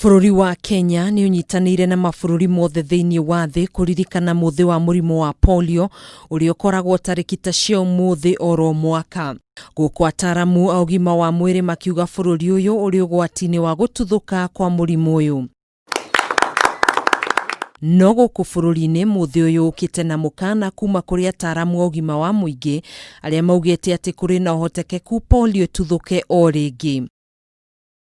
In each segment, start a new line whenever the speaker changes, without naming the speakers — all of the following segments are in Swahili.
Bũrũri wa Kenya nĩ ũnyitanĩire na mabũrũri mothe thĩinĩ wa thĩ kũririkana mũthĩ wa mũrimũ wa polio ũrĩa ũkoragwo tarĩki ta cia ũmũthĩ oro mwaka. Gũkũ ataramu a ũgima wa mwĩrĩ makiuga bũrũri ũyũ ũrĩ ũgwati-inĩ wa gũtuthũka kwa mũrimũ ũyũ. No gũkũ bũrũri-inĩ mũthĩ ũyũ ũkĩte na mũkana kuma kũrĩ ataramu a ũgima wa mũingĩ arĩa maugĩte atĩ kũrĩ na ũhotekeku polio ĩtuthũke o rĩngĩ.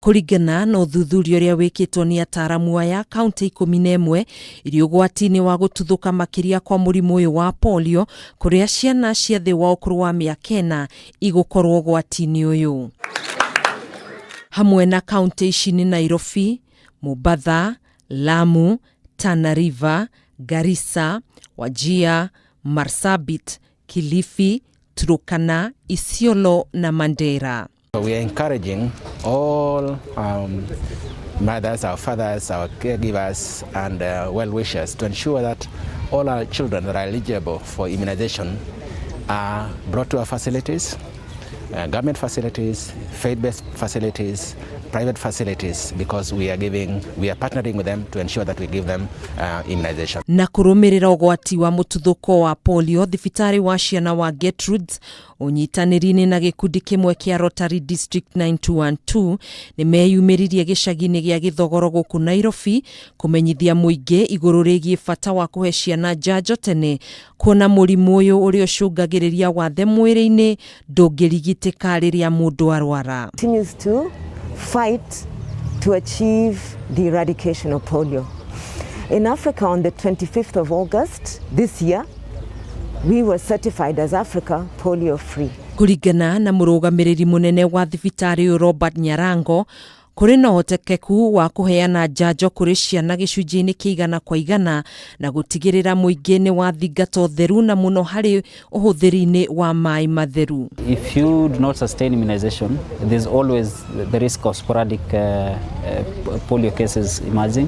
Kũringana na ũthuthuria ũrĩa wĩkĩtwo nĩ ataramu aya, kaunti 11 irĩ ũgwati-inĩ wa gũtuthũka makĩria kwa mũrimũ ũyũ wa polio, kũrĩa ciana cia thĩ wa ũkũrũ wa mĩaka 4 igũkorwo ũgwati-inĩ ũyũ. Hamwe na kaunti ici nĩ Nairobi, Mombasa, Lamu, Tana River, Garissa, Wajir, Marsabit, Kilifi, Turkana, Isiolo na Mandera.
We are encouraging all mothers, our fathers, our caregivers and well-wishers to ensure that all our children that are eligible for immunization are brought to our facilities, government facilities, faith-based facilities, private facilities, because we are partnering with them to ensure that we give them immunization. Na kũrũmĩrĩra ũgwati wa mũtuthũko wa polio, thibitarĩ wa ciana wa Gertrudes ũnyitanĩri-inĩ na gĩkundi kĩmwe kĩa Rotary District 9212 nĩ meyumĩririe gĩcagi-inĩ gĩa Gĩthogoro gũkũ Nairobi kũmenyithia mũingĩ igũrũ rĩgiĩ bata wa kũhe ciana njanjo tene, kuona mũrimũ ũyũ ũrĩa ũcũngagĩrĩria wathe mwĩrĩ-inĩ ndũngĩrigitĩka rĩrĩa mũndũ arwara.
Continues to fight to achieve the eradication of polio. In Africa, on the 25th of August this year, we were certified as Africa polio free.
Kũringana na mũrũgamĩrĩri mũnene wa thibitarĩ ũyũ Robert Nyarango, kũrĩ na ũhotekeku wa kũheana njanjo kũrĩ ciana gĩcunjĩ-inĩ kĩa 100% na gũtigĩrĩra mũingĩ nĩ wathingata ũtheru na mũno harĩ ũhũthĩri-inĩ wa maĩ matheru.
If you do not sustain immunization, there's always the risk of sporadic polio cases emerging.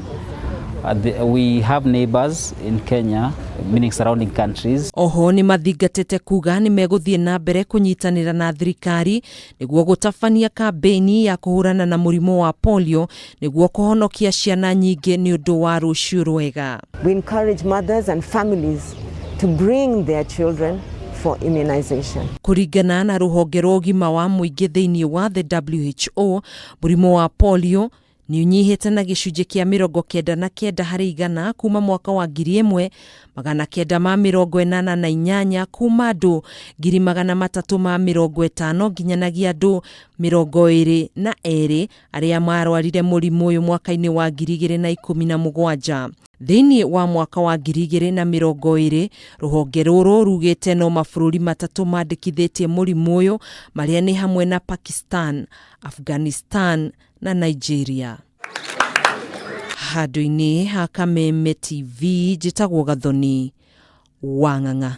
We have neighbors in Kenya, meaning surrounding countries.
Oho nĩ mathingatĩte kuga nĩ megũthiĩ na mbere kũnyitanĩra na thirikari nĩguo gũtabania kambeni ya kũhũrana na mũrimũ wa polio nĩguo kũhonokia ciana nyingĩ nĩ ũndũ wa rũciũ rwega.
We encourage mothers and families to bring their children for immunization.
Kũringana na rũhonge rwa ũgima wa mũingĩ thĩinĩ wa the WHO, mũrimũ wa polio nĩ ũnyihĩte na gĩcunjĩ kĩa 99 harĩ 100 kuma mwaka wa 1988 kuma andũ 350 nginyanagia andũ 22 arĩa marwarire mũrimũ ũyũ mwaka-inĩ wa 2017. Thĩinĩ wa mwaka wa 2020, rũhonge rũrũ rugĩte no mabũrũri 3 mandĩkithĩtie mũrimũ ũyũ, marĩa nĩ hamwe na Pakistan, Afghanistan na Nigeria. Handũ-inĩ ha Kameme TV, njĩtagwo Gathoni Wang'ang'a.